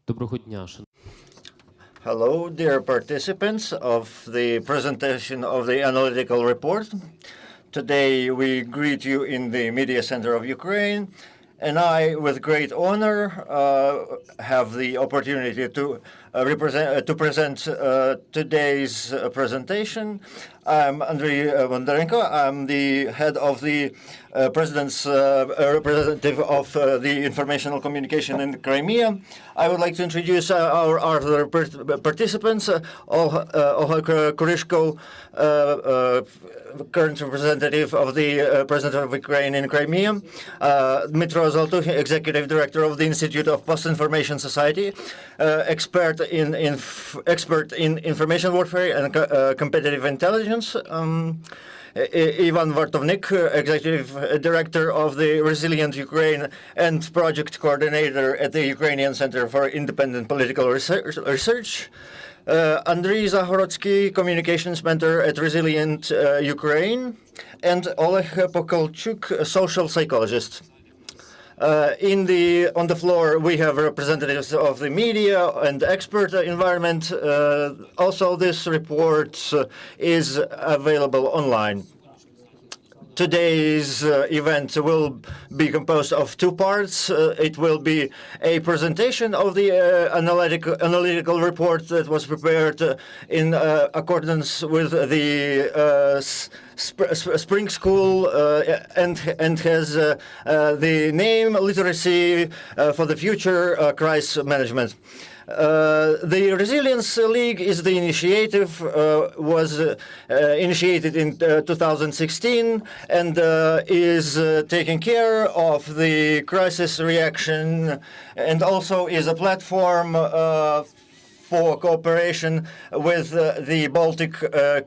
Доброго дня. Hello, dear participants of the presentation of the analytical report. Today we greet you in the Media Center of Ukraine, and I, with great honor, have the opportunity to present today's presentation. I'm Andrii. I'm the head of the President's representative of the informational communication in Crimea. I would like to introduce our other participants, Oleh Kurishko, current representative of the President of Ukraine in Crimea, Dmytro Zolotukhin, executive director of the Institute of Post-Information Society, expert in information warfare and competitive intelligence. Ivan Vartovnyk, executive director of the Resilient Ukraine and project coordinator at the Ukrainian Center for Independent Political Research. Andrii Zahorodskyi, communications mentor at Resilient Ukraine, and Oleh Pokalchuk, social psychologist. On the floor, we have representatives of the media and expert environment. Also, this report is available online. Today's event will be composed of two parts. It will be a presentation of the analytical report that was prepared in accordance with the Spring School and has the name Literacy for the Future Crisis Management. The Resilience League is the initiative, was initiated in 2016 and is taking care of the crisis reaction and also is a platform for cooperation with the Baltic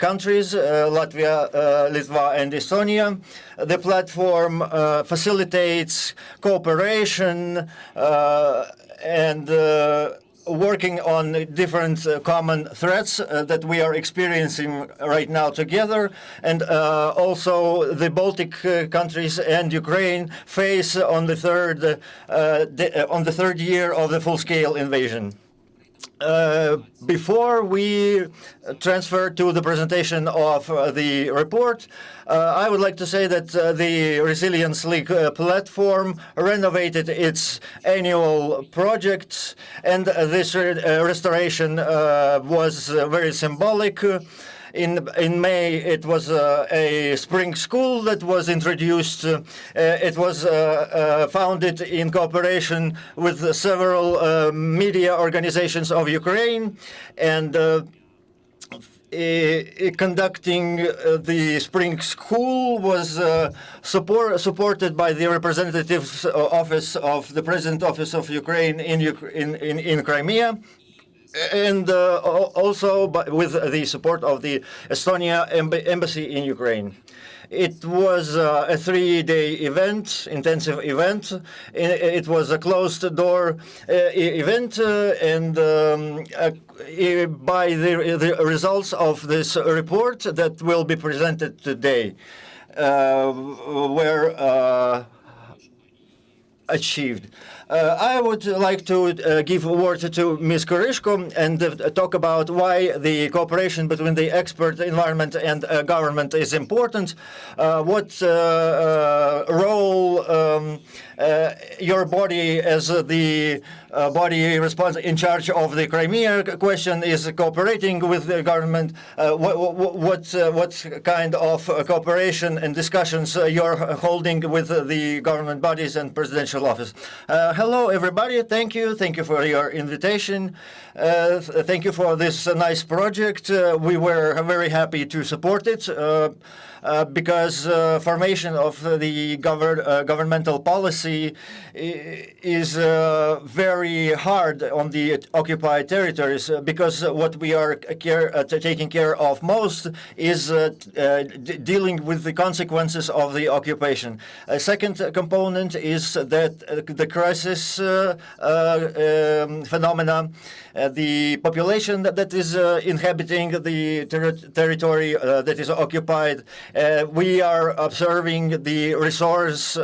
countries, Latvia, Litva, and Estonia. The platform facilitates cooperation and working on different common threats that we are experiencing right now together, and also the Baltic countries and Ukraine face on the third year of the full-scale invasion. Before we transfer to the presentation of the report, I would like to say that the Resilience League platform renovated its annual projects, and this restoration was very symbolic. In May, it was a spring school that was introduced. It was founded in cooperation with several media organizations of Ukraine, and conducting the spring school was supported by the representative's office of the President Office of Ukraine in Crimea, and also with the support of the Estonia embassy in Ukraine. It was a 3-day event, intensive event. It was a closed-door event, and by the results of this report that will be presented today, were achieved. I would like to give a word to Ms. Kurishko and talk about why the cooperation between the expert environment and government is important, what role your body as the body in charge of the Crimea question is cooperating with the government, what kind of cooperation and discussions you're holding with the government bodies and presidential office. Hello, everybody. Thank you for your invitation. Thank you for this nice project. We were very happy to support it. Because formation of the governmental policy is very hard on the occupied territories, because what we are taking care of most is dealing with the consequences of the occupation. A second component is that the crisis phenomena, the population that is inhabiting the territory that is occupied, We are observing the resource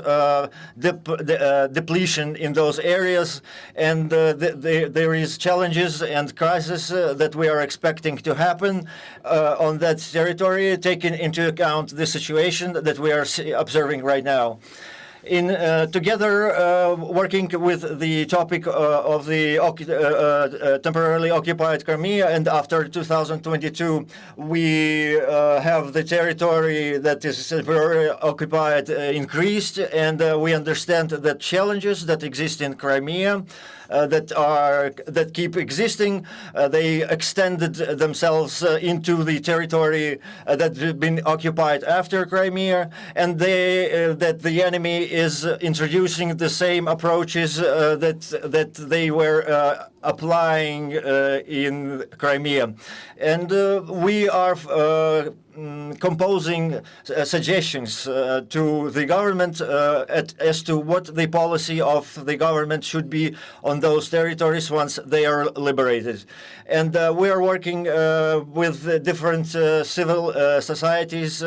depletion in those areas, and there is challenges and crises that we are expecting to happen on that territory, taking into account the situation that we are observing right now. Together, working with the topic of the temporarily occupied Crimea, and after 2022, we have the territory that is temporarily occupied increased, and we understand the challenges that exist in Crimea. That keep existing. They extended themselves into the territory that had been occupied after Crimea, and that the enemy is introducing the same approaches that they were applying in Crimea. And we are composing suggestions to the government as to what the policy of the government should be on those territories once they are liberated. And we are working with different civil societies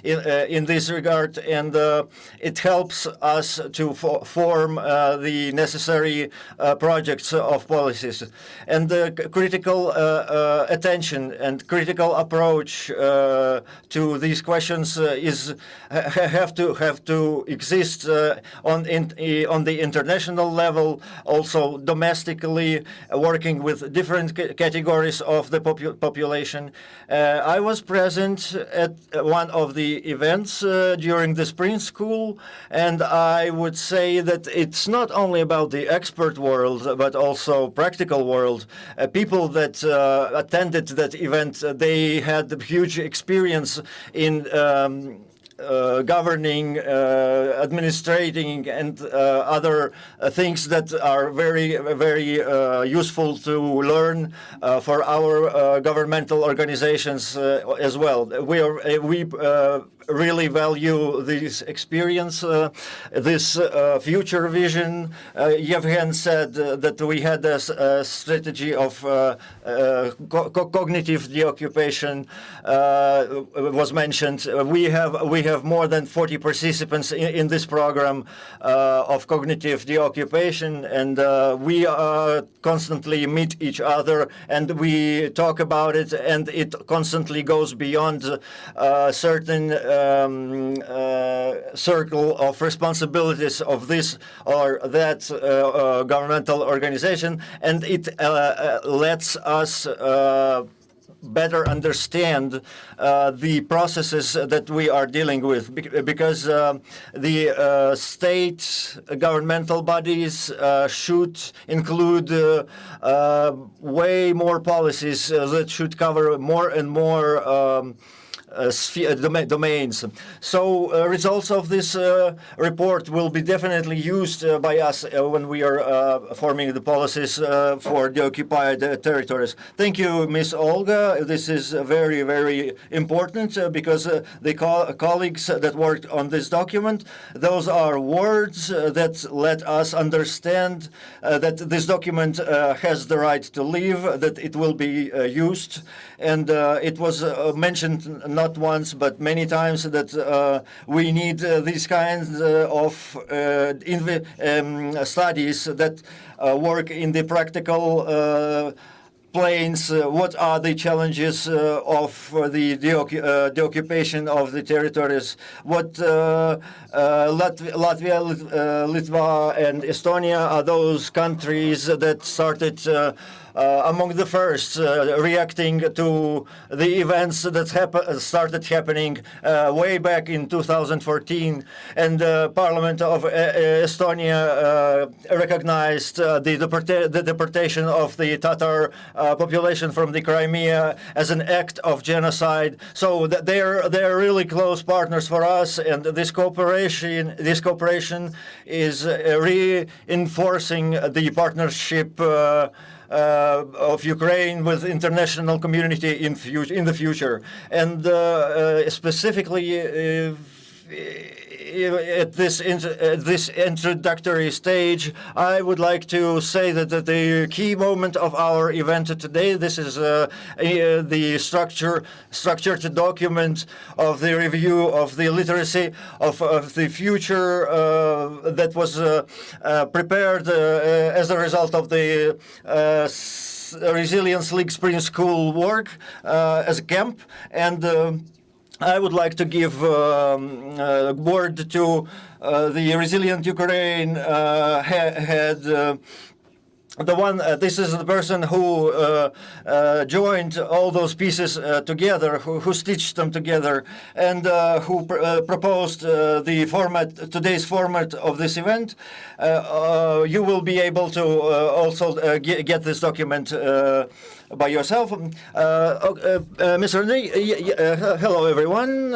in this regard, and it helps us to form the necessary projects of policies. And critical attention and critical approach to these questions have to exist on the international level, also domestically, working with different categories of the population. I was present at one of the events during the spring school, and I would say that it's not only about the expert world, but also practical world. People that attended that event, they had huge experience in governing, administrating, and other things that are very, very useful to learn for our governmental organizations as well. We really value this experience, this future vision. Yevgen said that we had a strategy of cognitive deoccupation was mentioned. We have more than 40 participants in this program of cognitive deoccupation, and we constantly meet each other and we talk about it, and it constantly goes beyond certain circle of responsibilities of this or that governmental organization, and it lets us better understand the processes that we are dealing with, because the state governmental bodies should include way more policies that should cover more and more domains. So results of this report will be definitely used by us when we are forming the policies for the occupied territories. Thank you, Ms. Olga. This is very, very important because the colleagues that worked on this document, those are words that let us understand that this document has the right to live, that it will be used. And it was mentioned not once but many times that we need these kinds of studies that work in the practical planes. What are the challenges of the occupation of the territories? What Latvia, Litva, and Estonia are those countries that started among the first reacting to the events that started happening way back in 2014, and the Parliament of Estonia recognized the deportation of the Tatar population from the Crimea as an act of genocide. So they're really close partners for us, and this cooperation is reinforcing the partnership of Ukraine with international community in the future, and specifically at this introductory stage, I would like to say that the key moment of our event today, this is the structured document of the review of the literacy of the future that was prepared as a result of the Resilience League Spring School work as a camp, and I would like to give word to the Resilient Ukraine head. This is the person who joined all those pieces together, who stitched them together, and who proposed today's format of this event. You will be able to also get this document by yourself. Mr. Andrii, hello everyone.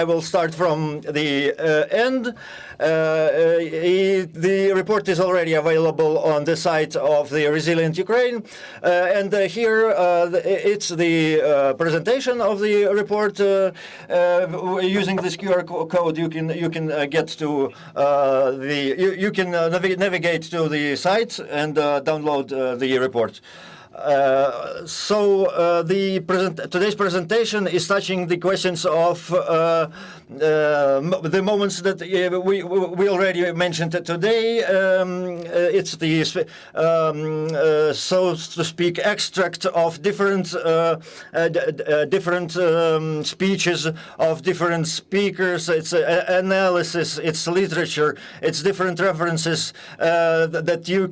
I will start from the end. The report is already available on the site of the Resilient Ukraine, and here it's the presentation of the report. Using this QR code, you can get to you can navigate to the site and download the report. Today's presentation is touching the questions of the moments that we already mentioned today. It's the so to speak extract of different speeches of different speakers. It's analysis, it's literature, it's different references that you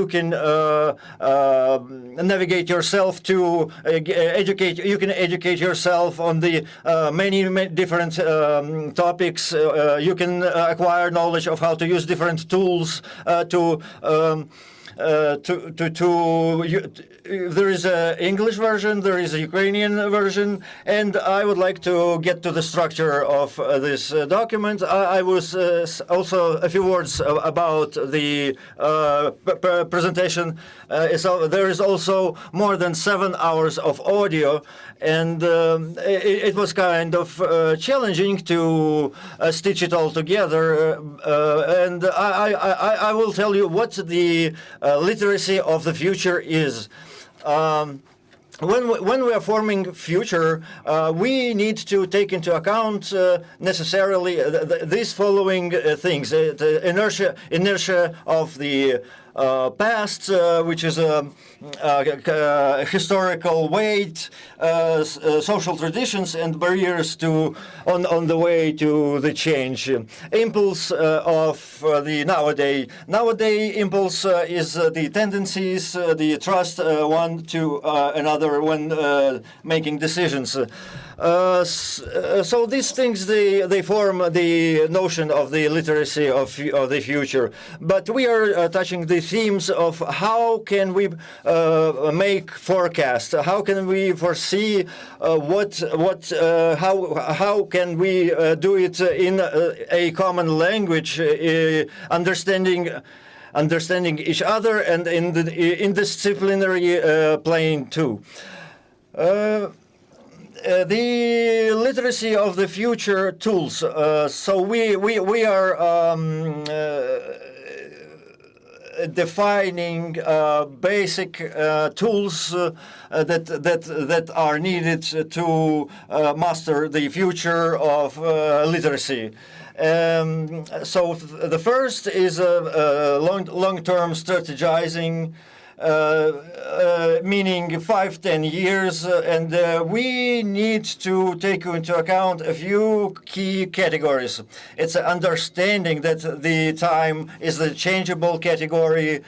can navigate yourself to educate. You can educate yourself on the many different topics. You can acquire knowledge of how to use different tools there is an English version, there is a Ukrainian version, and I would like to get to the structure of this document. I was also a few words about the presentation. There is also more than 7 hours of audio, and it was kind of challenging to stitch it all together. And I will tell you what the literacy of the future is. When we are forming future, we need to take into account necessarily these following things: the inertia of the past, which is a historical weight, social traditions and barriers on the way to the change. Impulse of the nowadays impulse is the tendencies, the trust one to another when making decisions. So these things, they form the notion of the literacy of the future. But we are touching the themes of how can we make forecasts, how can we foresee how can we do it in a common language, understanding each other and in the interdisciplinary plane too. The literacy of the future tools. So we are defining basic tools that are needed to master the future of literacy. So the first is long-term strategizing. Meaning 5-10 years, and we need to take into account a few key categories. It's an understanding that the time is the changeable category,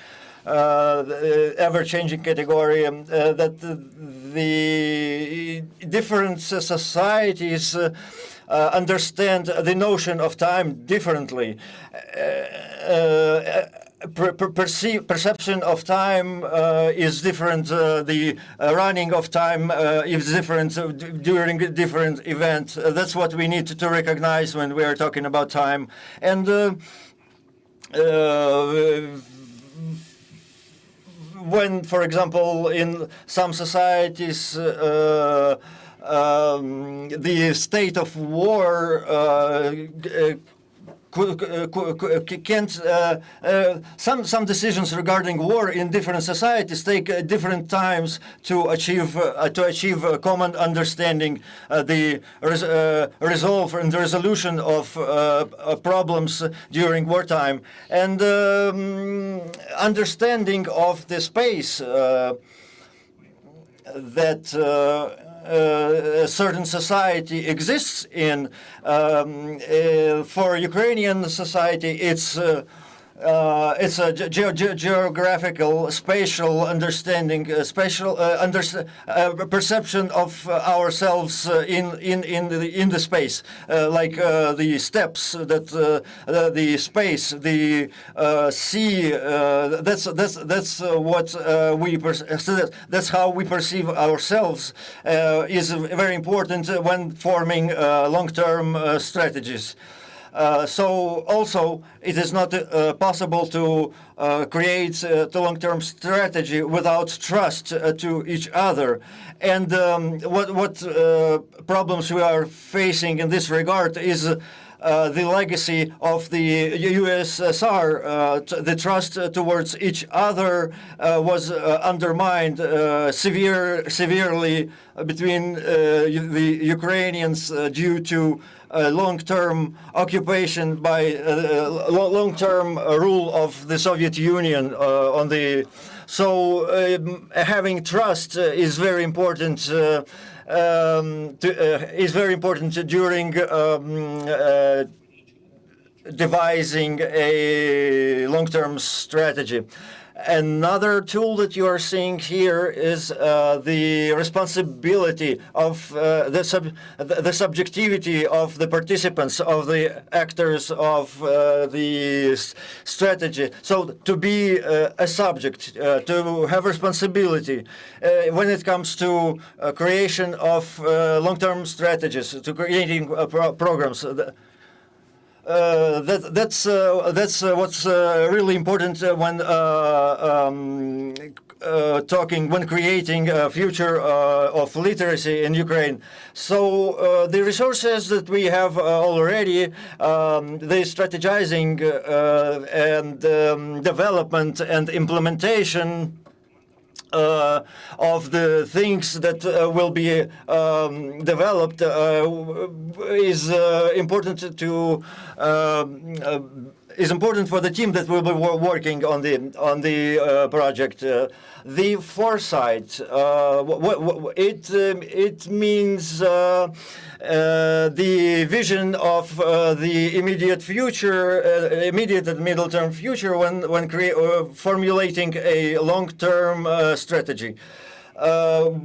ever-changing category, that the different societies understand the notion of time differently. Perception of time is different. The running of time is different during different events. That's what we need to recognize when we are talking about time. And when, for example, in some societies, the state of war some decisions regarding war in different societies take different times to achieve a common understanding, the resolve and the resolution of problems during wartime, and understanding of the space that a certain society exists in. For Ukrainian society, it's a geographical, spatial understanding, spatial perception of ourselves in the space, like the steppes, that the space, the sea. That's what that's how we perceive ourselves. Is very important when forming long-term strategies. So also, it is not possible to create the long-term strategy without trust to each other. And what problems we are facing in this regard is the legacy of the USSR. The trust towards each other was undermined severely between the Ukrainians due to long-term occupation by long-term rule of the Soviet Union on the. So having trust is very important. Is very important during devising a long-term strategy. Another tool that you are seeing here is the responsibility of the subjectivity of the participants, of the actors of the strategy. So to be a subject, to have responsibility when it comes to creation of long-term strategies, to creating programs. That's what's really important when when creating a future of literacy in Ukraine. So the resources that we have already, the strategizing and development and implementation of the things that will be developed is important to is important for the team that will be working on the project. The foresight, it means the vision of the immediate future, immediate and middle-term future when formulating a long-term strategy.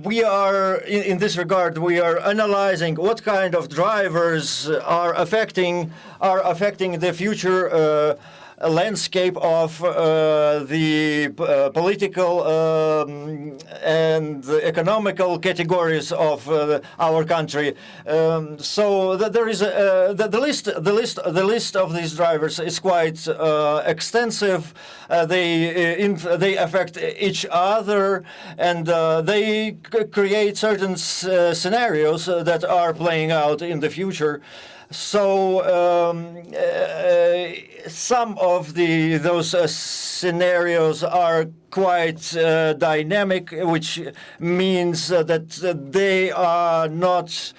We are, in this regard, we are analyzing what kind of drivers are affecting the future landscape of the political and economical categories of our country. So there is the list of these drivers is quite extensive. They affect each other, and they create certain scenarios that are playing out in the future. So some of those scenarios are quite dynamic, which means that they are not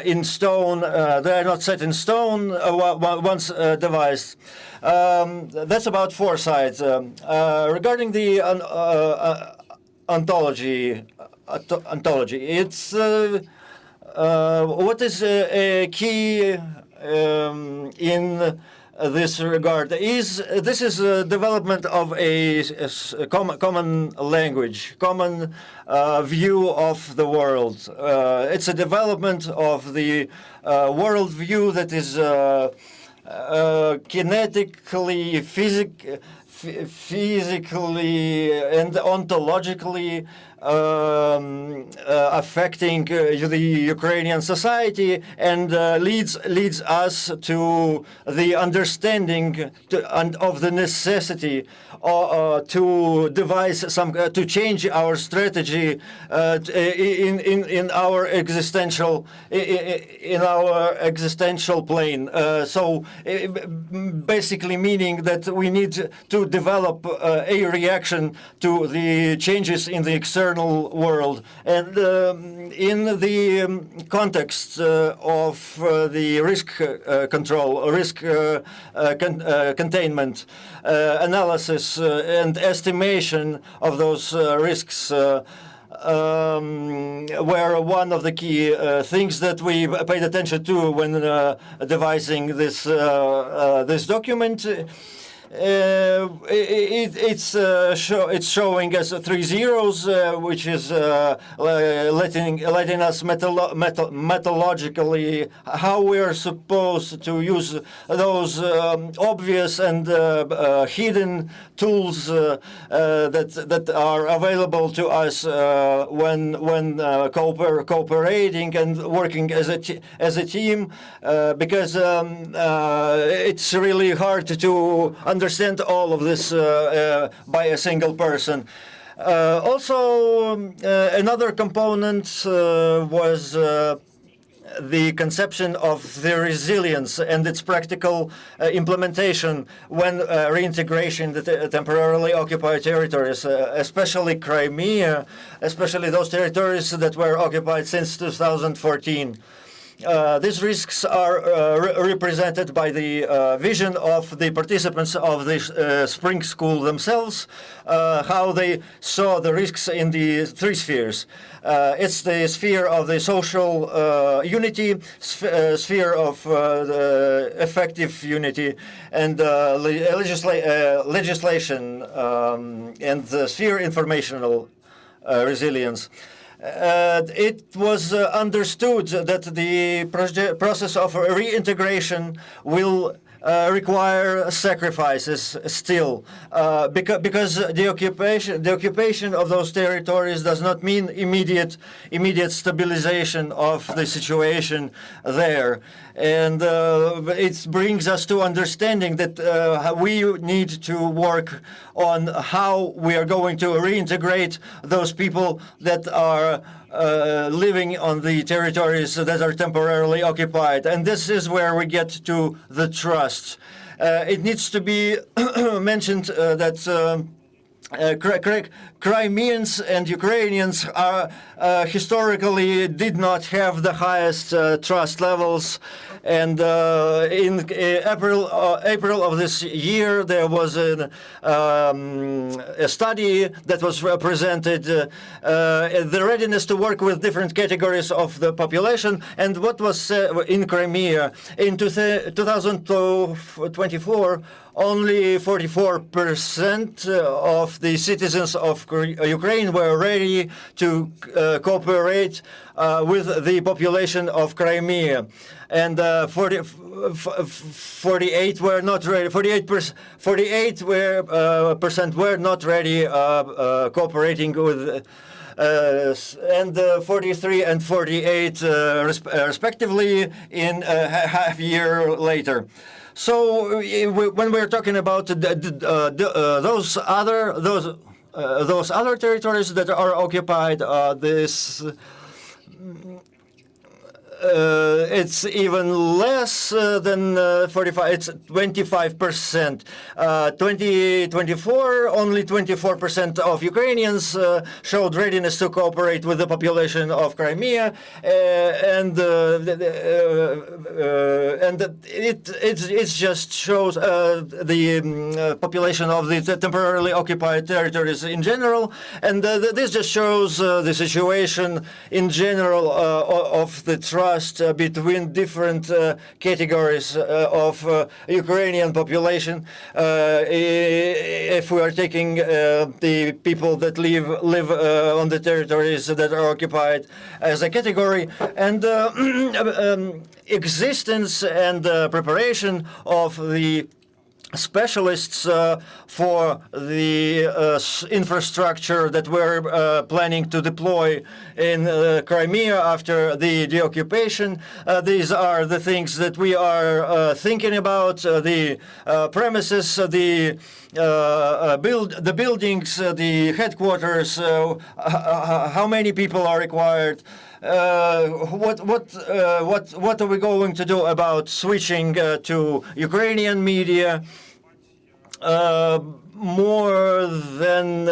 in stone. They are not set in stone once devised. That's about foresight. Regarding the ontology, it's. What is a key in this regard is development of a common language, common view of the world. It's a development of the world view that is kinetically, physically, and ontologically affecting the Ukrainian society, and leads us to the understanding of the necessity to devise to change our strategy in our existential plane. So basically meaning that we need to develop a reaction to the changes in the external world, and in the context of the risk control, risk containment, analysis and estimation of those risks were one of the key things that we paid attention to when devising this document. It's showing us 3 zeros, which is letting us methodologically how we are supposed to use those obvious and hidden tools that are available to us when cooperating and working as a team, because it's really hard to understand all of this by a single person. Also, another component was the conception of the resilience and its practical implementation when reintegration the temporarily occupied territories, especially Crimea, especially those territories that were occupied since 2014. These risks are represented by the vision of the participants of the spring school themselves, how they saw the risks in the 3 spheres. It's the sphere of the social unity, sphere of the effective unity, and legislation, and the sphere informational resilience. It was understood that the process of reintegration will require sacrifices still, because the occupation of those territories does not mean immediate stabilization of the situation there. And it brings us to understanding that we need to work on how we are going to reintegrate those people that are living on the territories that are temporarily occupied. And this is where we get to the trust. It needs to be mentioned that Crimeans and Ukrainians are historically did not have the highest trust levels, and in April of this year there was a study that was presented, the readiness to work with different categories of the population, and what was in Crimea in 2024. Only 44% of the citizens of Ukraine were ready to cooperate with the population of Crimea, and 48 were not ready. 48% were not ready cooperating with. And 43 and 48 respectively in half year later. So when we're talking about those other territories that are occupied, it's even less than 45. It's 25%. 2024, only 24% of Ukrainians showed readiness to cooperate with the population of Crimea, and it just shows the population of the temporarily occupied territories in general, and this just shows the situation in general of the trust between different categories of Ukrainian population. If we are taking the people that live on the territories that are occupied as a category, and existence and preparation of the specialists for the infrastructure that we're planning to deploy in Crimea after the occupation. These are the things that we are thinking about: the premises, the buildings, the headquarters. How many people are required? What are we going to do about switching to Ukrainian media? More than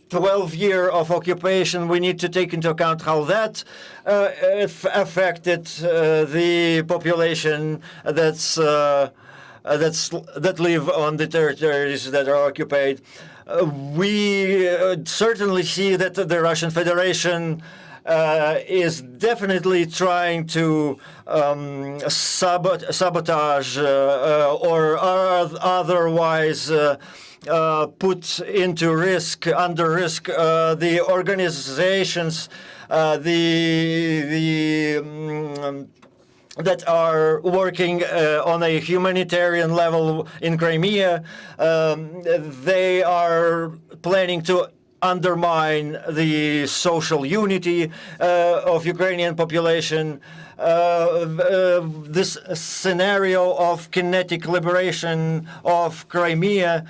12 years of occupation, we need to take into account how that affected the population that live on the territories that are occupied. We certainly see that the Russian Federation is definitely trying to sabotage or otherwise put under risk the organizations that are working on a humanitarian level in Crimea. They are planning to undermine the social unity of Ukrainian population. This scenario of kinetic liberation of Crimea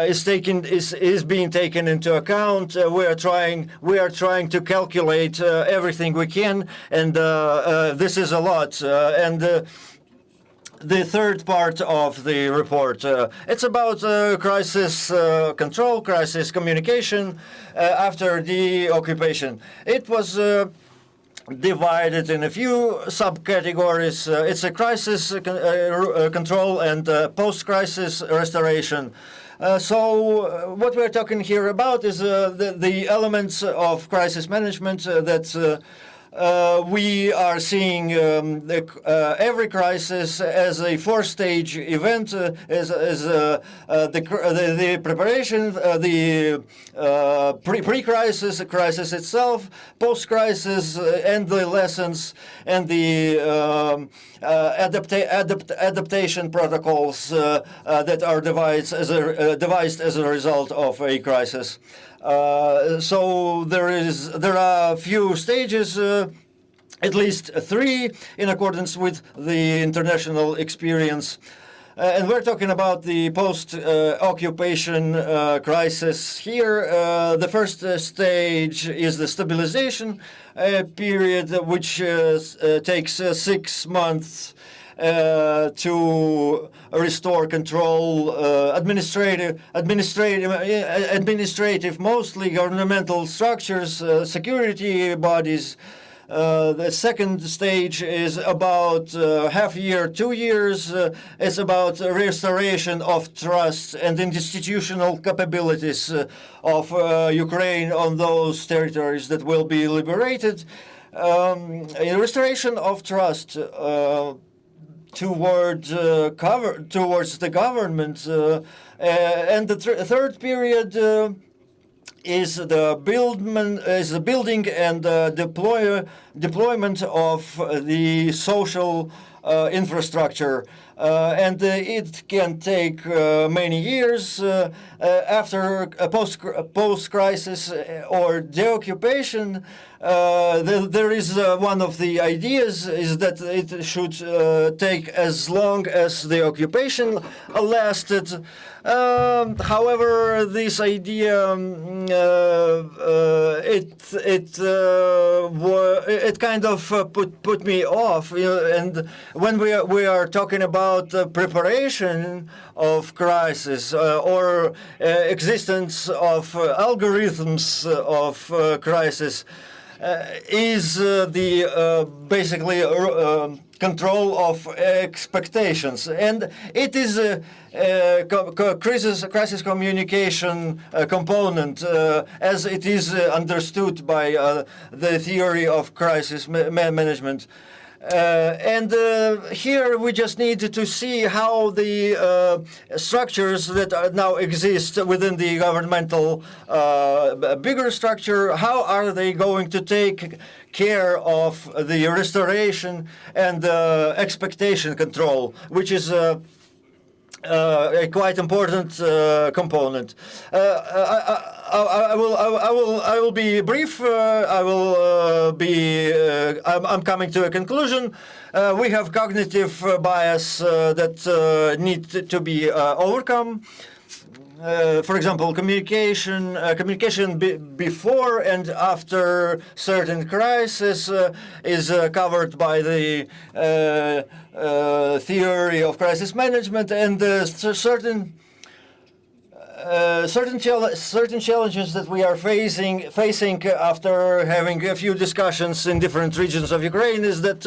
is being taken into account. We are trying to calculate everything we can, and this is a lot. The third part of the report, it's about crisis control, crisis communication after the occupation. It was divided in a few subcategories. It's a crisis control and post-crisis restoration. So what we're talking here about is the elements of crisis management that we are seeing every crisis as a four-stage event, as the preparation, the pre-crisis, crisis itself, post-crisis, and the lessons, and the adaptation protocols that are devised as a result of a crisis. So there are a few stages, at least three, in accordance with the international experience. And we're talking about the post-occupation crisis here. The first stage is the stabilization period, which takes 6 months to restore control, administrative, mostly governmental structures, security bodies. The second stage is about half a year, 2 years. It's about restoration of trust and institutional capabilities of Ukraine on those territories that will be liberated. Restoration of trust towards the government, and the third period is the building and deployment of the social infrastructure, and it can take many years after a post-crisis or deoccupation. There is one of the ideas is that it should take as long as the occupation lasted. However, this idea it kind of put me off, and when we are talking about preparation of crisis or existence of algorithms of crisis, is the basically control of expectations, and it is a crisis communication component as it is understood by the theory of crisis management. Here we just need to see how the structures that now exist within the governmental bigger structure, how are they going to take care of the restoration and expectation control, which is a quite important component. I will be brief. I'm coming to a conclusion. We have cognitive bias that need to be overcome. For example, communication before and after certain crisis is covered by the theory of crisis management, and certain challenges that we are facing after having a few discussions in different regions of Ukraine is that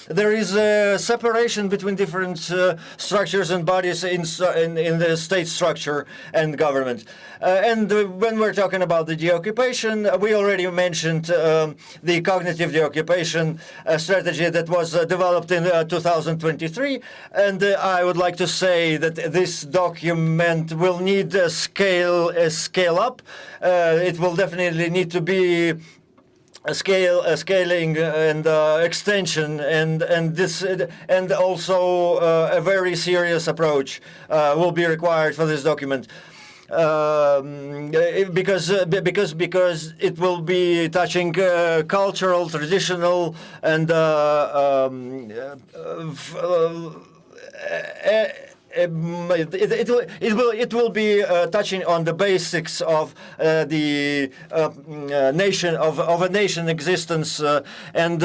there is a separation between different structures and bodies in the state structure and government. And when we're talking about the deoccupation, we already mentioned the cognitive deoccupation strategy that was developed in 2023, and I would like to say that this document will need a scale up. It will definitely need to be a scaling and extension, and also a very serious approach will be required for this document. Because it will be touching cultural, traditional, and it will be touching on the basics of the nation of a nation existence, and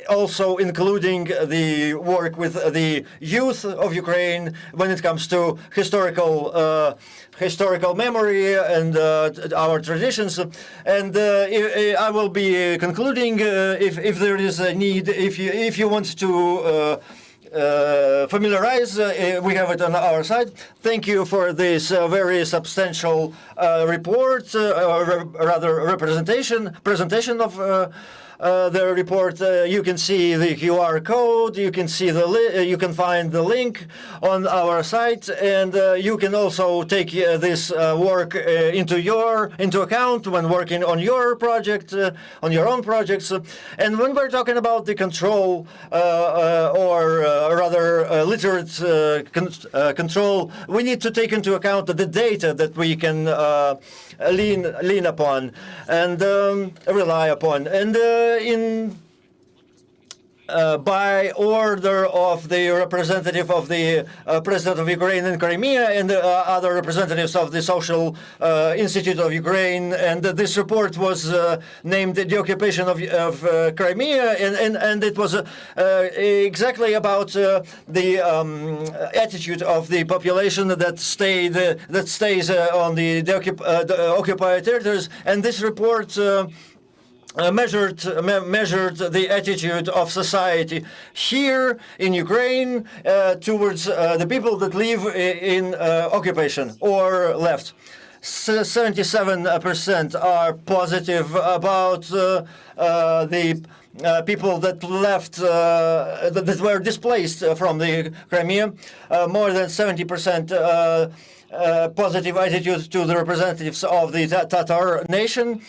also including the work with the youth of Ukraine when it comes to historical memory and our traditions. And I will be concluding if there is a need, if you want to familiarize, we have it on our side. Thank you for this very substantial report, or rather presentation of the report. You can see the QR code. You can see you can find the link on our site, and you can also take this work into account when working on your project, on your own projects. And when we're talking about the control, or rather literate control, we need to take into account the data that we can lean upon and rely upon. And by order of the representative of the President of Ukraine in Crimea and other representatives of the Social Institute of Ukraine, and this report was named The Occupation of Crimea, and it was exactly about the attitude of the population that stays on the occupied territories, and this report measured the attitude of society here in Ukraine towards the people that live in occupation or left. 77% are positive about the people that left, that were displaced from the Crimea. More than 70% positive attitude to the representatives of the Tatar nation.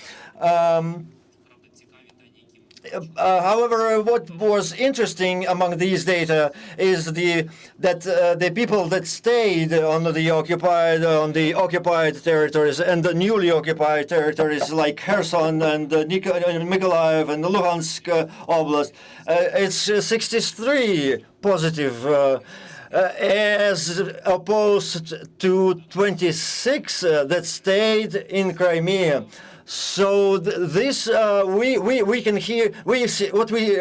However, what was interesting among these data is that the people that stayed on the occupied territories and the newly occupied territories like Kherson and Mykolaiv and Luhansk Oblast, it's 63 positive. As opposed to 26 that stayed in Crimea. So this we can hear, we see what we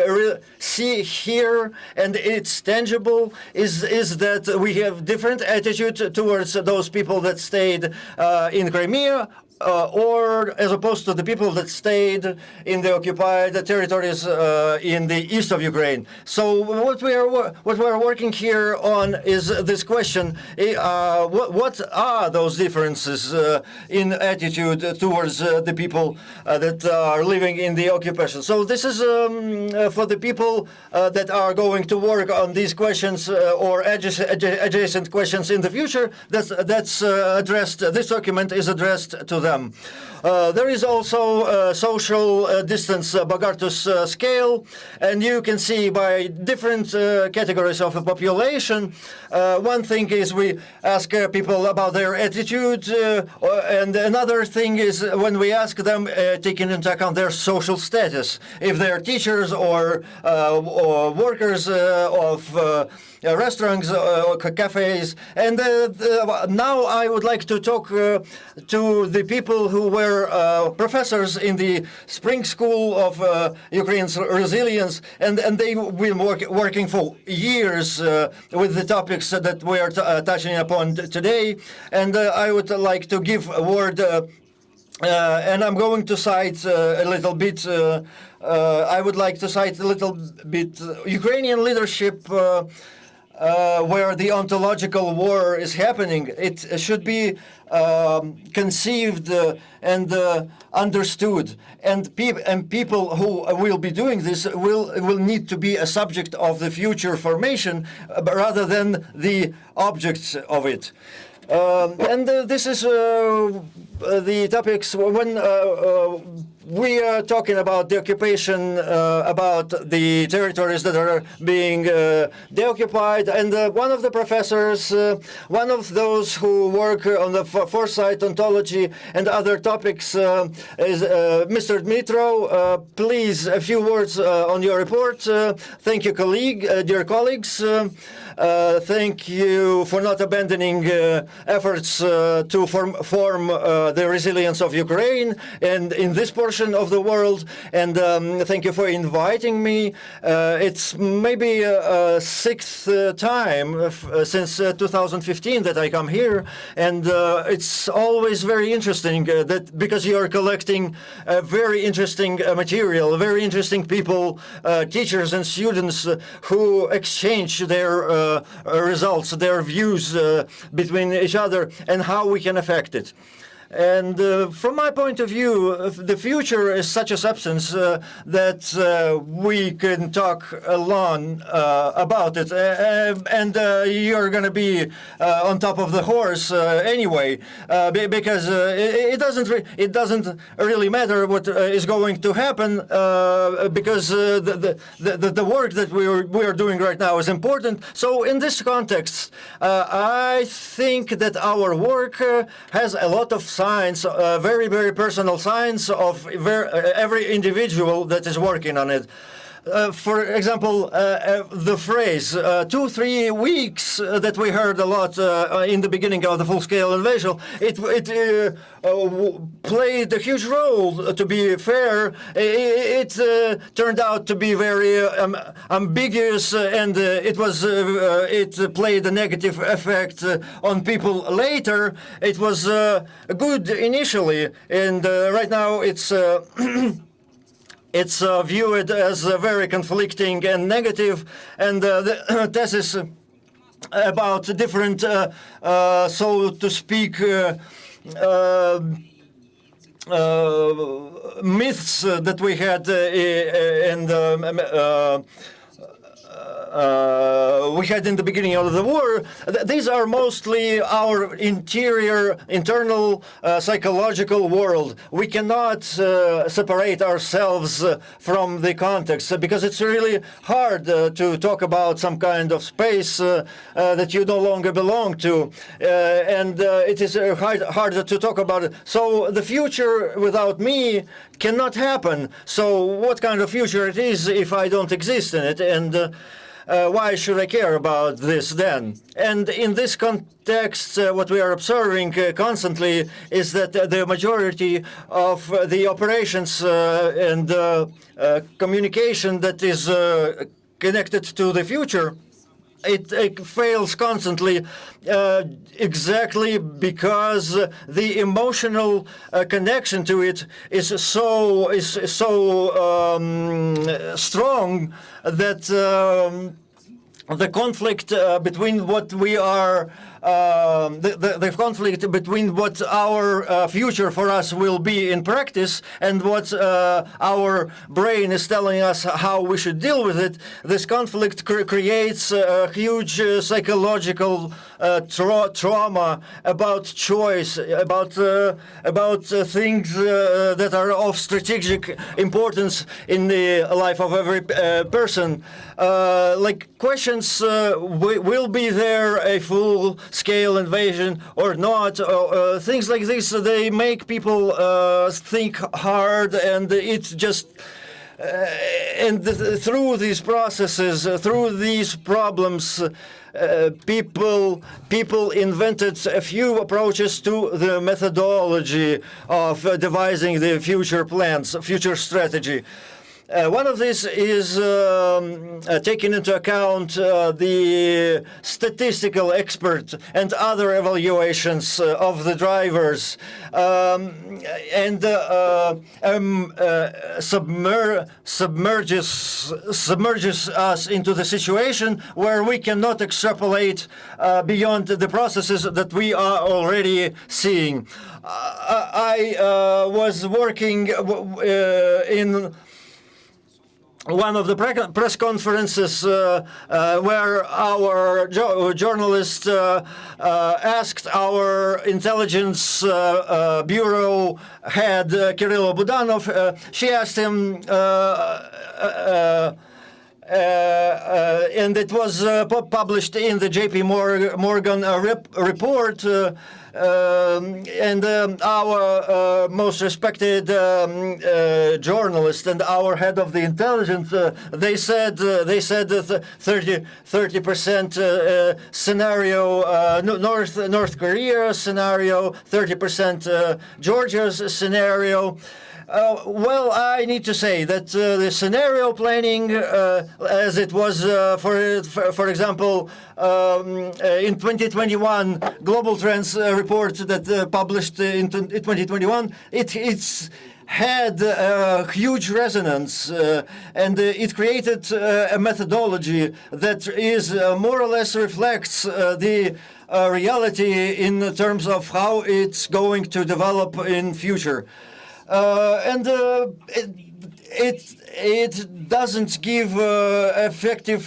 see here, and it's tangible is that we have different attitude towards those people that stayed in Crimea or as opposed to the people that stayed in the occupied territories in the east of Ukraine. So what we are working here on is this question: what are those differences in attitude towards the people that are living in the occupation? So this is for the people that are going to work on these questions or adjacent questions in the future. That's addressed. This document is addressed to them. There is also social distance Bogartus scale, and you can see by different categories of the population. One thing is we ask people about their attitude, and another thing is when we ask them, taking into account their social status, if they're teachers or workers of restaurants or cafes. And now I would like to talk to the people who were professors in the spring school of Ukraine's resilience, and they will be working for years with the topics that we are touching upon today. And I would like to give a word, and I'm going to cite a little bit. I would like to cite a little bit Ukrainian leadership. Where the ontological war is happening, it should be conceived and understood, and people who will be doing this will need to be a subject of the future formation rather than the objects of it. And this is the topics when we are talking about the occupation, about the territories that are being deoccupied, and one of the professors, one of those who work on the foresight ontology and other topics is Mr. Dmytro. Please, a few words on your report. Thank you, dear colleagues. Thank you for not abandoning efforts to form the resilience of Ukraine and in this portion of the world, and thank you for inviting me. It's maybe sixth time since 2015 that I come here, and it's always very interesting that because you are collecting very interesting material, very interesting people, teachers and students who exchange their results, their views between each other, and how we can affect it. And from my point of view, the future is such a substance that we can talk long about it, and you're going to be on top of the horse anyway, because it doesn't really matter what is going to happen, because the work that we are doing right now is important. So in this context, I think that our work has a lot of signs, very, very personal signs of every individual that is working on it. For example, the phrase 2-3 weeks that we heard a lot in the beginning of the full-scale invasion, it played a huge role. To be fair, it turned out to be very ambiguous, and it played a negative effect on people later. It was good initially, and right now it's it's viewed as very conflicting and negative, and the thesis about different, so to speak, myths that we had we had in the beginning of the war. These are mostly our internal psychological world. We cannot separate ourselves from the context, because it's really hard to talk about some kind of space that you no longer belong to, and it is harder to talk about it. So the future without me cannot happen. So what kind of future it is if I don't exist in it? And why should I care about this then? And in this context, what we are observing constantly is that the majority of the operations and communication that is connected to the future it fails constantly, exactly because the emotional connection to it is so strong that the conflict between what we are, the conflict between what our future for us will be in practice and what our brain is telling us how we should deal with it, this conflict creates a huge psychological trauma about choice, about things that are of strategic importance in the life of every person. Like questions, will be there a full-scale invasion or not? Things like this, they make people think hard, and it's just through these processes, through these problems, people invented a few approaches to the methodology of devising the future plans, future strategy. One of these is taking into account the statistical expert and other evaluations of the drivers, and submerges us into the situation where we cannot extrapolate beyond the processes that we are already seeing. I was working in one of the press conferences where our journalist asked our intelligence bureau head, Kirill Budanov, she asked him, and it was published in the J.P. Morgan report, and our most respected journalist and our head of the intelligence, they said that 30% scenario, North Korea scenario, 30% Georgia's scenario. Well, I need to say that the scenario planning, as it was, for example, in 2021, Global Trends report that published in 2021, it's had huge resonance, and it created a methodology that is more or less reflects the reality in terms of how it's going to develop in future. And it doesn't give effective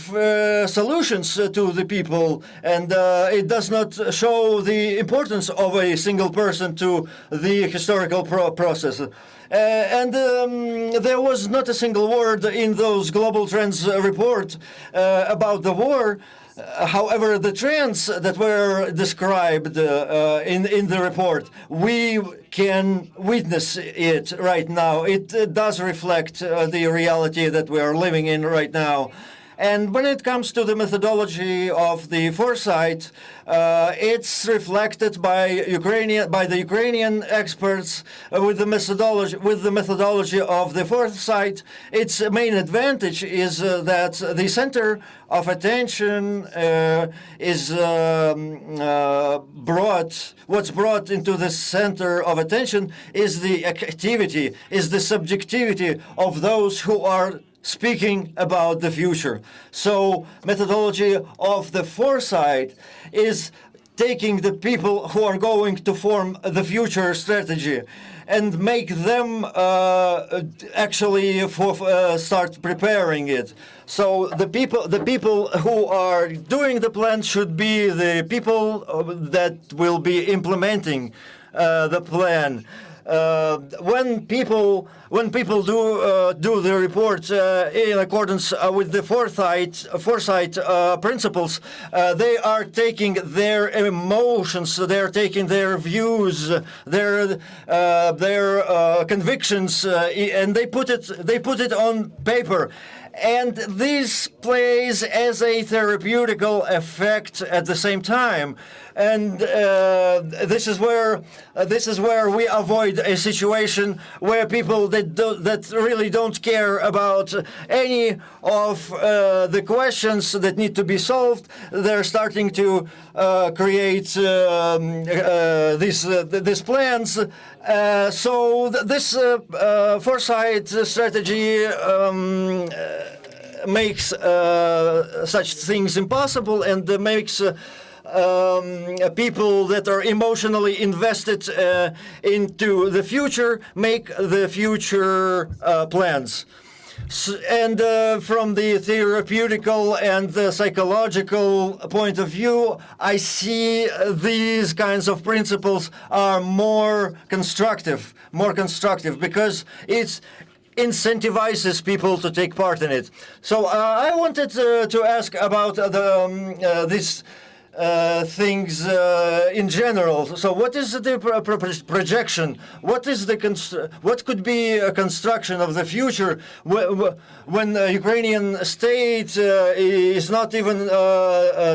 solutions to the people, and it does not show the importance of a single person to the historical process. And there was not a single word in those Global Trends report about the war. However, the trends that were described in the report, we can witness it right now. It does reflect the reality that we are living in right now. And when it comes to the methodology of the foresight, it's reflected by the Ukrainian experts with the methodology of the foresight. Its main advantage is that the center of attention is what's brought into the center of attention is the activity, is the subjectivity of those who are speaking about the future. So methodology of the foresight is taking the people who are going to form the future strategy and make them actually start preparing it. So the people who are doing the plan should be the people that will be implementing the plan. When people do the report in accordance with the foresight principles, they are taking their emotions, they are taking their views, their convictions, and they put it on paper. And this plays as a therapeutical effect at the same time. And this is where we avoid a situation where people that really don't care about any of the questions that need to be solved, they're starting to create these plans. So this foresight strategy makes such things impossible and makes people that are emotionally invested into the future make the future plans. And from the therapeutical and the psychological point of view, I see these kinds of principles are more constructive because it incentivizes people to take part in it. So I wanted to ask about this things in general. So what is the projection? What is what could be a construction of the future when the Ukrainian state is not even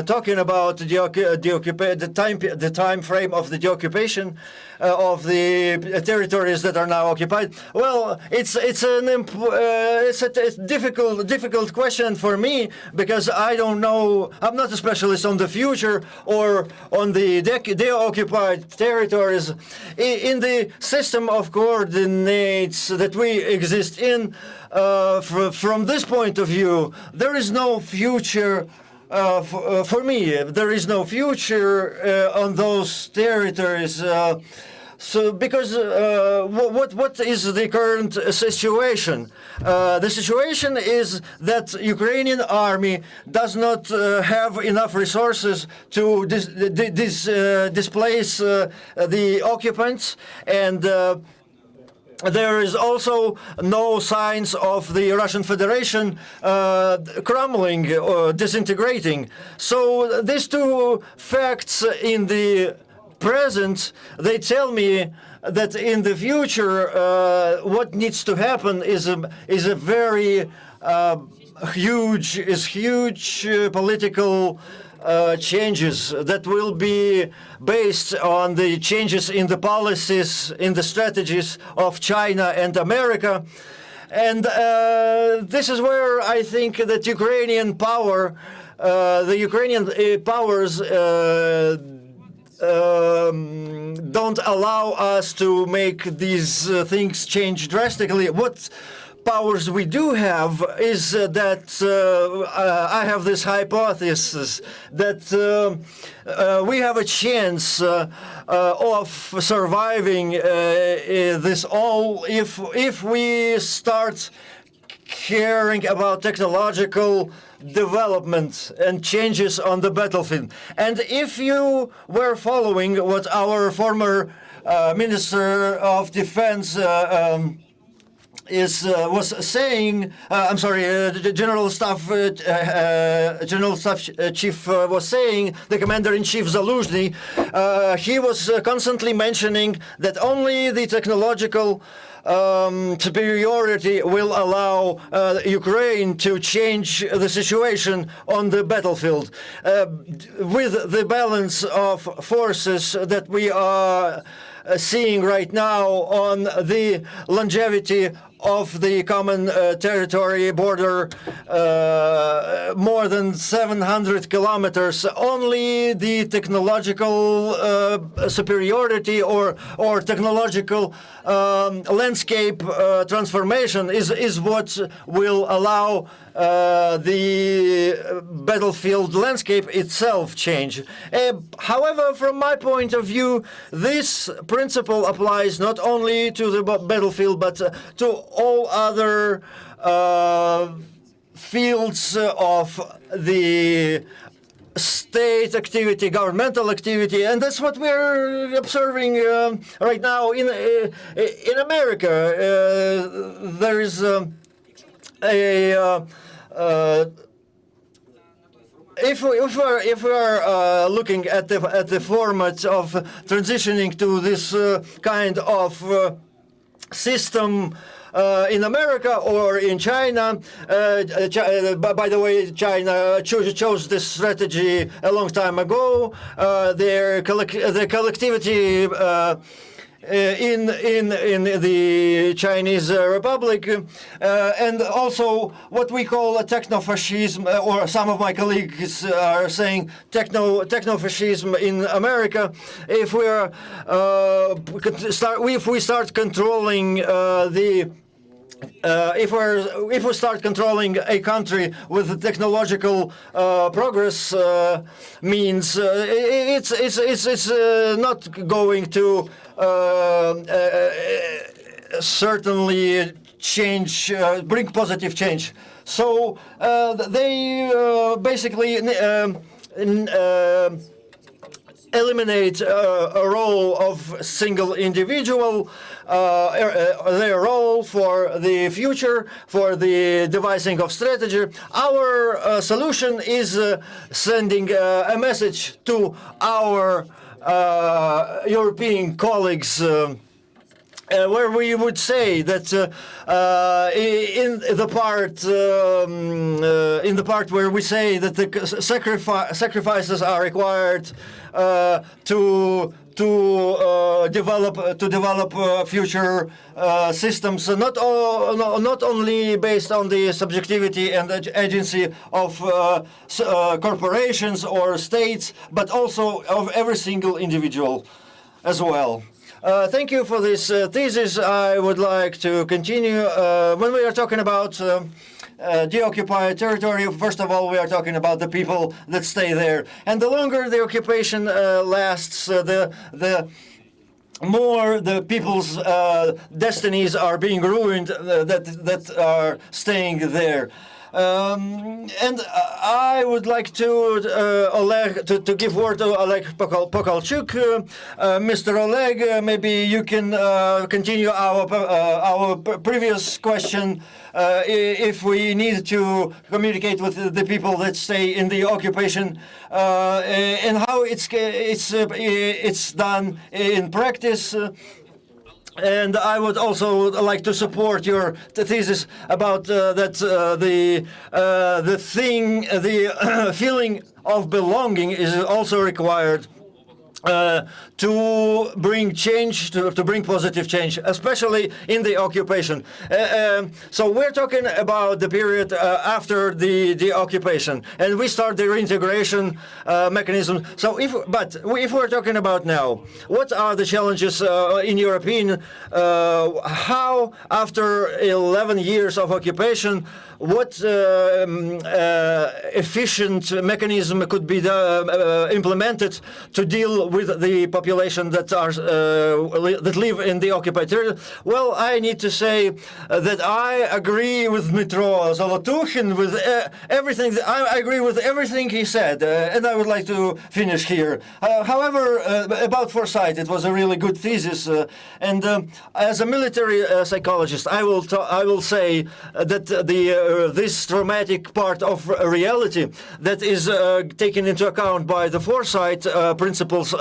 talking about the time frame of the occupation of the territories that are now occupied? Well, it's a difficult question for me because I don't know. I'm not a specialist on the future or on the deoccupied territories. In the system of coordinates that we exist in, from this point of view, there is no future. For me, there is no future on those territories. So, because what is the current situation? The situation is that Ukrainian army does not have enough resources to displace the occupants, and there is also no signs of the Russian Federation crumbling or disintegrating. So these two facts in the present, they tell me that in the future, what needs to happen is a very huge political changes that will be based on the changes in the policies, in the strategies of China and America. And this is where I think that Ukrainian power, the Ukrainian powers don't allow us to make these things change drastically. What powers we do have is that I have this hypothesis that we have a chance of surviving this all if we start caring about technological development and changes on the battlefield. And if you were following what our former Minister of Defense was saying, I'm sorry, General Staff Chief was saying, the Commander-in-Chief Zalotukhin, he was constantly mentioning that only the technological superiority will allow Ukraine to change the situation on the battlefield. With the balance of forces that we are seeing right now on the longevity of the common territory border, more than 700 kilometers, only the technological superiority or technological landscape transformation is what will allow the battlefield landscape itself change. However, from my point of view, this principle applies not only to the battlefield but to all other fields of the state activity, governmental activity, and that's what we're observing right now in America. There is if we are looking at the format of transitioning to this kind of system in America or in China. By the way, China chose this strategy a long time ago. Their collectivity in the Chinese Republic, and also what we call a techno-fascism, or some of my colleagues are saying techno-fascism in America. If we start controlling if we start controlling a country with technological progress means it's not going to certainly change, bring positive change. So they basically eliminate a role of single individual, their role for the future, for the devising of strategy. Our solution is sending a message to our European colleagues, where we would say that in the part where we say that the sacrifices are required to develop future systems, not only based on the subjectivity and agency of corporations or states, but also of every single individual as well. Thank you for this thesis. I would like to continue. When we are talking about deoccupied territory, first of all, we are talking about the people that stay there. And the longer the occupation lasts, the more the people's destinies are being ruined that are staying there. And I would like to Oleh to give word to Oleh Pokalchuk. Mr. Oleh, maybe you can continue our previous question. If we need to communicate with the people that stay in the occupation, and how it's done in practice. And I would also like to support your thesis about that the feeling of belonging is also required to bring change, to bring positive change, especially in the occupation. So we're talking about the period after the occupation, and we start the reintegration mechanism. So if we're talking about now, what are the challenges in your opinion? How, after 11 years of occupation, what efficient mechanism could be implemented to deal with the population that live in the occupied territory? Well, I need to say that I agree with Dmytro, Zolotukhin, with everything. I agree with everything he said, and I would like to finish here. However, about foresight, it was a really good thesis, and as a military psychologist, I will say that this traumatic part of reality that is taken into account by the foresight principles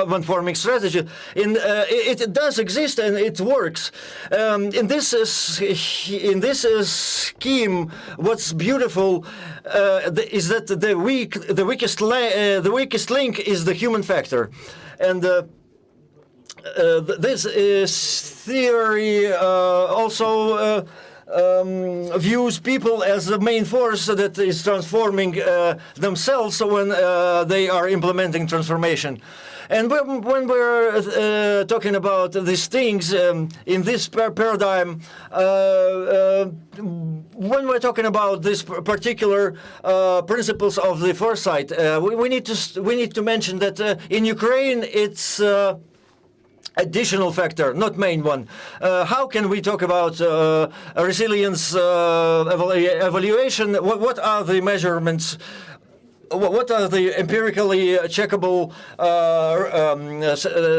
when forming strategy, it does exist and it works. In this scheme, what's beautiful is that the weakest link is the human factor, and this theory also views people as the main force that is transforming themselves when they are implementing transformation. And when we're talking about these things in this paradigm, when we're talking about these particular principles of the foresight, we need to mention that in Ukraine it's additional factor, not main one. How can we talk about resilience evaluation? What are the measurements? What are the empirically checkable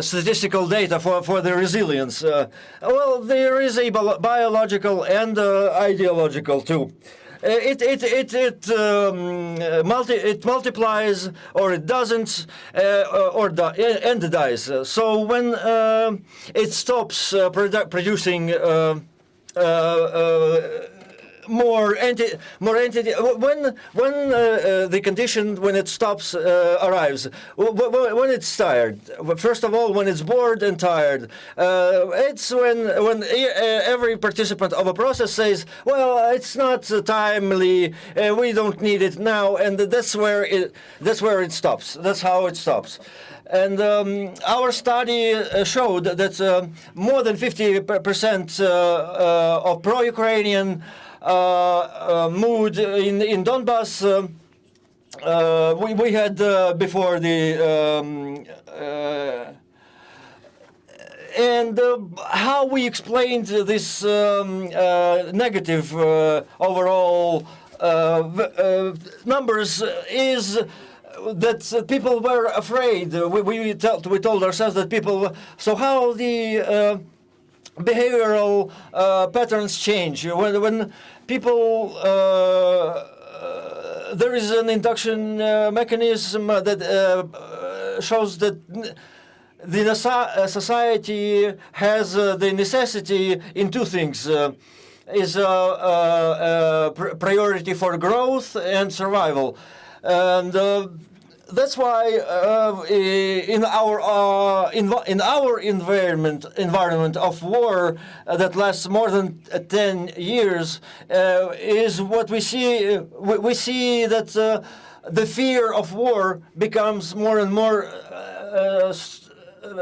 statistical data for the resilience? Well, there is a biological and ideological too. it multiplies, or it doesn't, and dies. So when it stops producing more entity, when the condition when it stops arrives, when it's tired. First of all, when it's bored and tired, it's when every participant of a process says, well, it's not timely, we don't need it now, and that's where it stops. That's how it stops. And our study showed that more than 50% of pro-Ukrainian mood in Donbass we had before the and how we explained this negative overall numbers is that people were afraid. We told ourselves that people. So how the behavioral patterns change when people. There is an induction mechanism that shows that the society has the necessity in two things. Is priority for growth and survival. And that's why in our environment of war that lasts more than 10 years is what we see. We see that the fear of war becomes more and more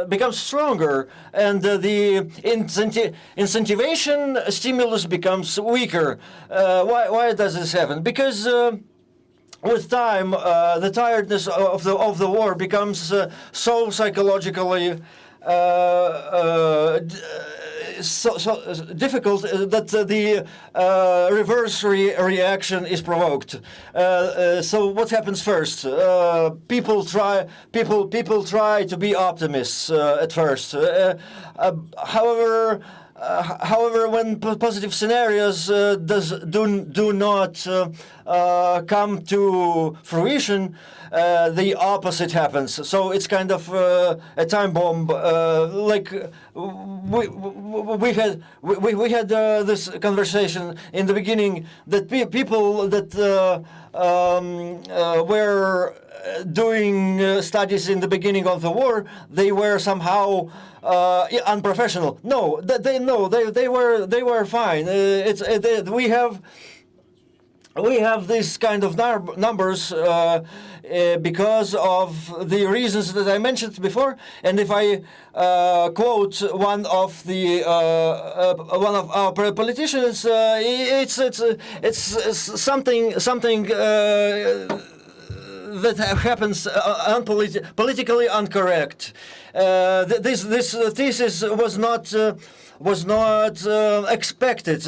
becomes stronger, and the incentivation stimulus becomes weaker. Why does this happen? Because with time, the tiredness of the war becomes so psychologically so difficult that the reverse reaction is provoked. So what happens first? People try to be optimists at first. However, when positive scenarios do not come to fruition, the opposite happens. So it's kind of a time bomb. Like we had this conversation in the beginning that people that were doing studies in the beginning of the war, they were somehow unprofessional. No, they were fine. We have this kind of numbers because of the reasons that I mentioned before. And if I quote one of our politicians, it's something that happens politically incorrect. This thesis was not expected,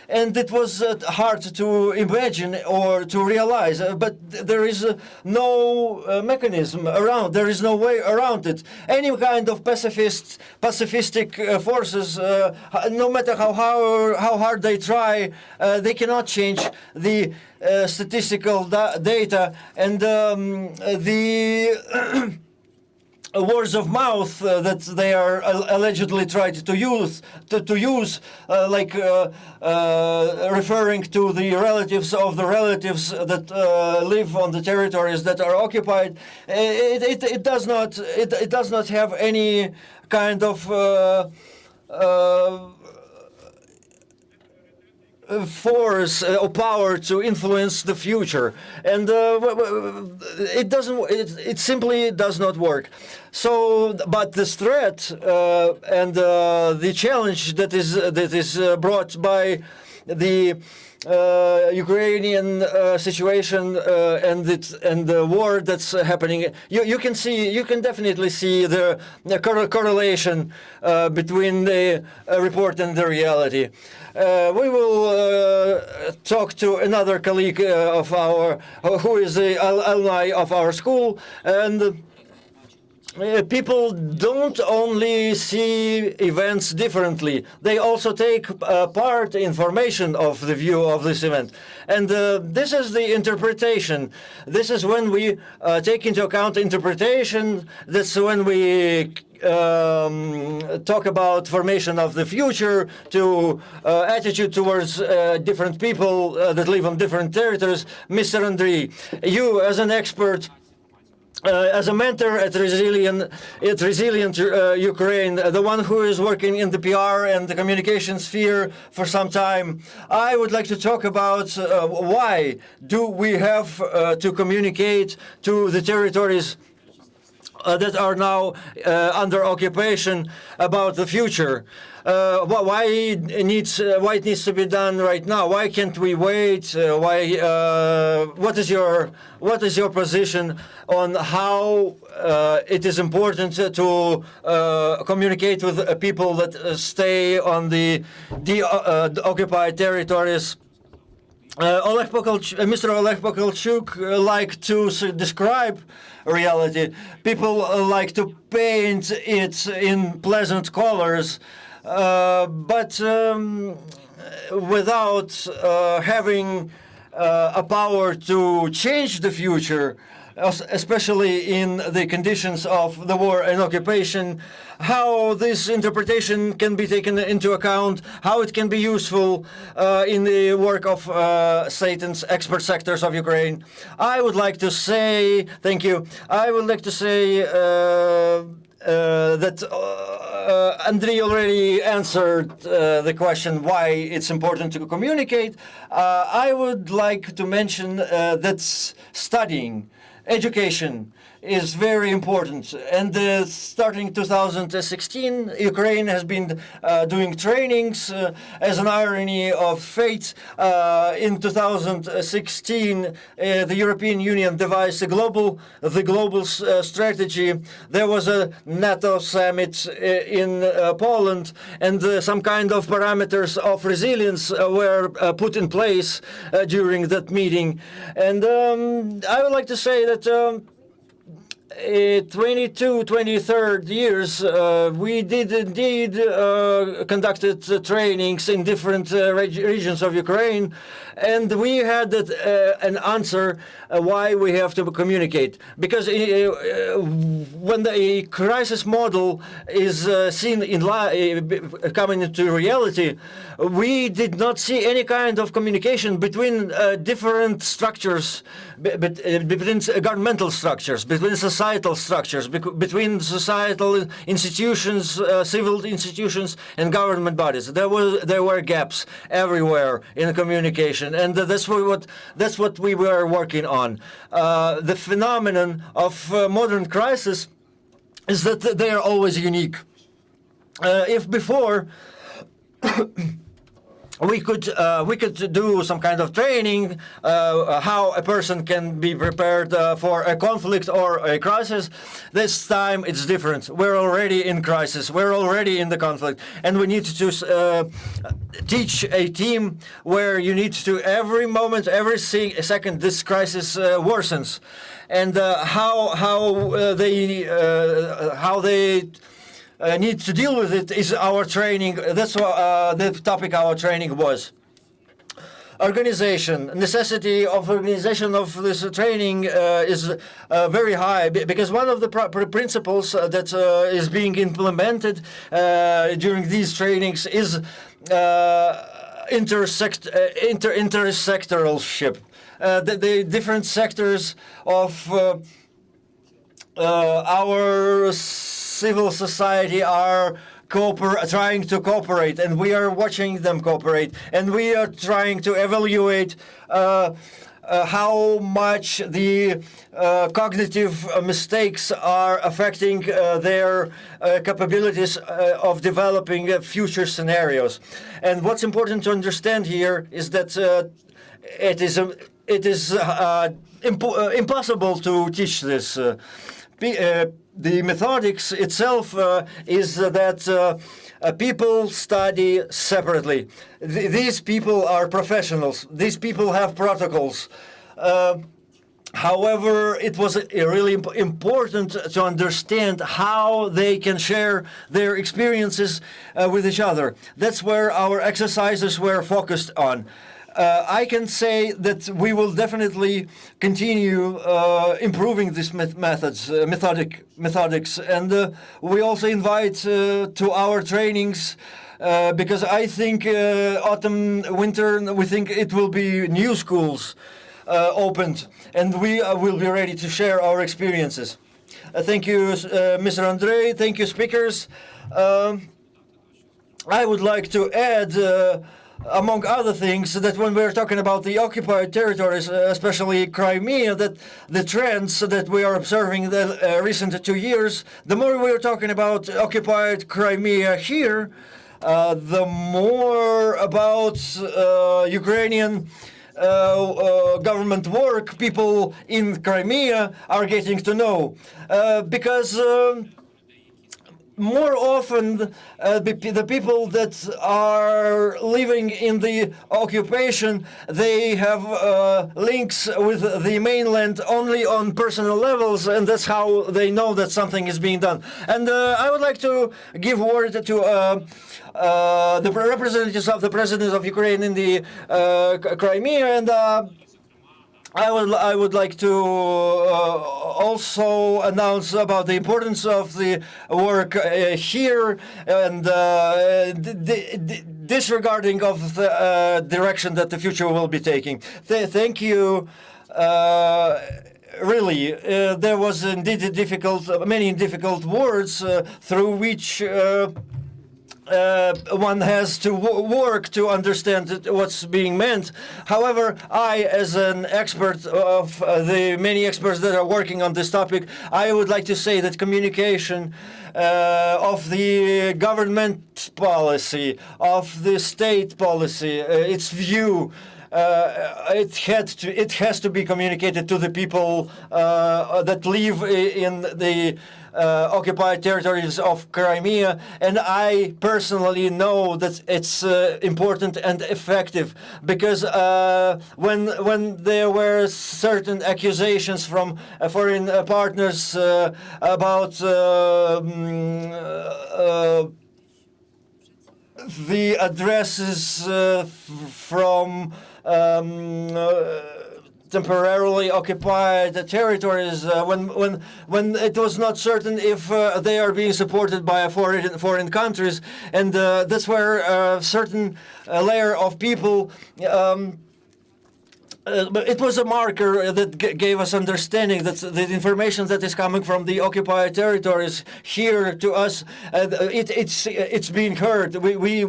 and it was hard to imagine or to realize. But there is no mechanism around. There is no way around it. Any kind of pacifistic forces, no matter how hard they try, they cannot change the statistical data and the words of mouth that they are allegedly tried to use, like referring to the relatives of the relatives that live on the territories that are occupied. It does not have any kind of force or power to influence the future, and it simply does not work. So, but this threat and the challenge that is brought by the Ukrainian situation and the war that's happening, you can definitely see the correlation between the report and the reality. We will talk to another colleague of who is the alumni of our school, and people don't only see events differently, they also take part information of the view of this event. And this is the interpretation. This is when we take into account interpretation. That's when we talk about formation of the future, to attitude towards different people that live on different territories. Mr. Andrii, you as an expert, as a mentor at Resilient Ukraine, the one who is working in the PR and the communication sphere for some time, I would like to talk about why do we have to communicate to the territories that are now under occupation about the future. Why it needs to be done right now? Why can't we wait? What is your position on how it is important to communicate with people that stay on the occupied territories? Mr. Oleh Pokalchuk like to describe reality. People like to paint it in pleasant colors, but without having a power to change the future, especially in the conditions of the war and occupation, how this interpretation can be taken into account, how it can be useful in the work of Satan's expert sectors of Ukraine. I would like to say, thank you, I would like to say that Andrii already answered the question why it's important to communicate. I would like to mention that studying, education is very important, and starting 2016, Ukraine has been doing trainings. As an irony of fate, in 2016, the European Union devised the global strategy. There was a NATO summit in Poland, and some kind of parameters of resilience were put in place during that meeting. And I would like to say that 23rd years, we did indeed conducted trainings in different regions of Ukraine, and we had an answer why we have to communicate. Because when the crisis model is seen in coming into reality, we did not see any kind of communication between different structures, between governmental structures, between societal structures, between societal institutions, civil institutions, and government bodies. There were gaps everywhere in communication, and that's what we were working on. The phenomenon of modern crisis is that they are always unique. If before we could do some kind of training, how a person can be prepared for a conflict or a crisis. This time it's different. We're already in crisis. We're already in the conflict, and we need to teach a team where you need to every moment, every second this crisis worsens, and how they need to deal with it is our training. That's what the topic our training was. Organization, necessity of organization of this training is very high, because one of the principles that is being implemented during these trainings is intersectoralship. The different sectors of our civil society are trying to cooperate, and we are watching them cooperate, and we are trying to evaluate how much the cognitive mistakes are affecting their capabilities of developing future scenarios. And what's important to understand here is that it is impossible to teach this. The methodics itself is that people study separately. These people are professionals. These people have protocols. However, it was really important to understand how they can share their experiences with each other. That's where our exercises were focused on. I can say that we will definitely continue improving these methodics, and we also invite to our trainings. Because I think autumn, winter, we think it will be new schools opened, and we will be ready to share our experiences. Thank you, Mr. Andrii. Thank you, speakers. I would like to add, among other things, that when we're talking about the occupied territories, especially Crimea, that the trends that we are observing the recent 2 years, the more we're talking about occupied Crimea here, the more about Ukrainian government work people in Crimea are getting to know, because more often the people that are living in the occupation, they have links with the mainland only on personal levels, and that's how they know that something is being done. And I would like to give word to the representatives of the President of Ukraine in the Crimea, and I would like to also announce about the importance of the work here, and disregarding of the direction that the future will be taking. Thank you. Really, there was indeed many difficult words through which one has to work to understand what's being meant. However, I, as an expert of the many experts that are working on this topic, I would like to say that communication of the government policy, of the state policy, its view, it has to be communicated to the people that live in the occupied territories of Crimea, and I personally know that it's important and effective, because when there were certain accusations from foreign partners about the addresses from temporarily occupied territories, when it was not certain if they are being supported by foreign countries, and that's where a certain layer of people. But it was a marker that gave us understanding that the information that is coming from the occupied territories here to us, it's being heard. We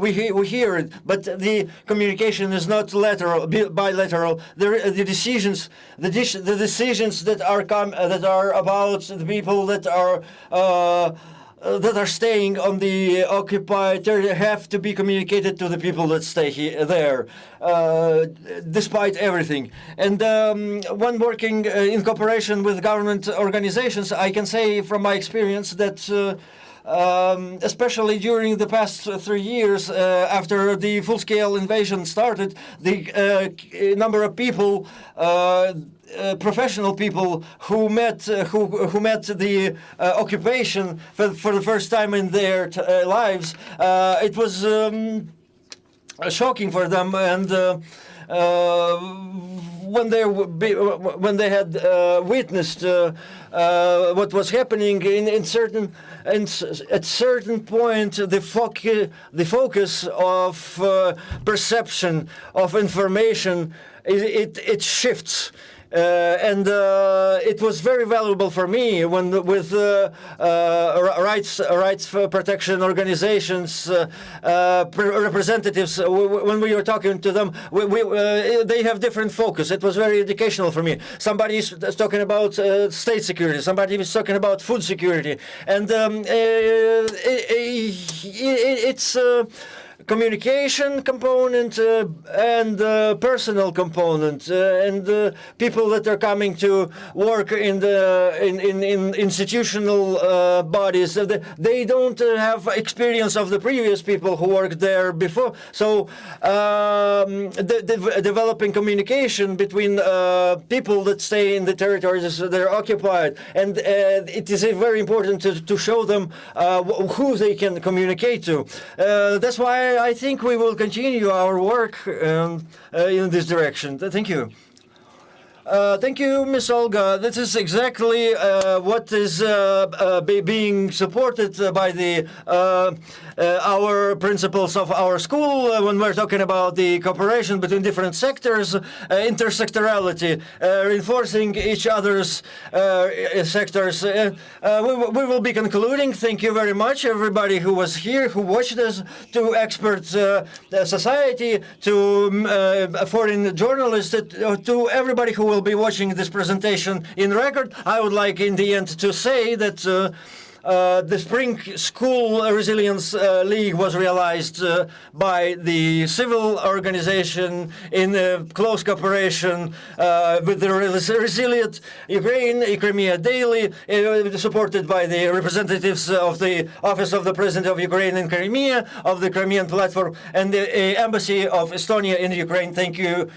hear it, but the communication is not bilateral. The decisions that are about the people that are staying on the occupied territory have to be communicated to the people that stay there, despite everything. And when working in cooperation with government organizations, I can say from my experience that especially during the past 3 years after the full-scale invasion started, the number of people, professional people who met the occupation for the first time in their lives, it was shocking for them, and when they had witnessed what was happening at certain point, the focus of perception of information, it shifts. And it was very valuable for me when with rights protection organizations representatives, when we were talking to them, they have different focus. It was very educational for me. Somebody is talking about state security, somebody is talking about food security, and it's communication component and personal component, and people that are coming to work in institutional bodies. They don't have experience of the previous people who worked there before. So developing communication between people that stay in the territories that are occupied, and it is very important to show them who they can communicate to. That's why I think we will continue our work in this direction. Thank you. Thank you, Ms. Olga. This is exactly what is being supported by our principles of our school when we're talking about the cooperation between different sectors, intersectorality, reinforcing each other's sectors. We will be concluding. Thank you very much, everybody who was here, who watched us, to expert society, to foreign journalists, to everybody who will be watching this presentation in record. I would like in the end to say that the Spring School Resilience League was realized by the civil organization in close cooperation with the Resilient Ukraine, Crimea Daily, supported by the representatives of the Office of the President of Ukraine in Crimea, of the Crimean Platform, and the Embassy of Estonia in Ukraine. Thank you,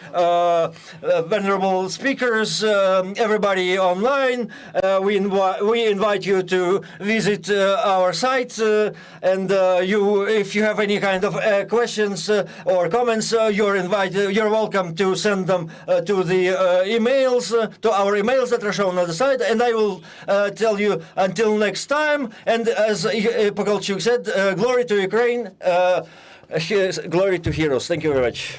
venerable speakers, everybody online. We invite you to visit our site, and if you have any kind of questions or comments, you're welcome to send them to the emails, to our emails that are shown on the site, and I will tell you until next time. And as Pokalchuk said, glory to Ukraine, glory to heroes. Thank you very much.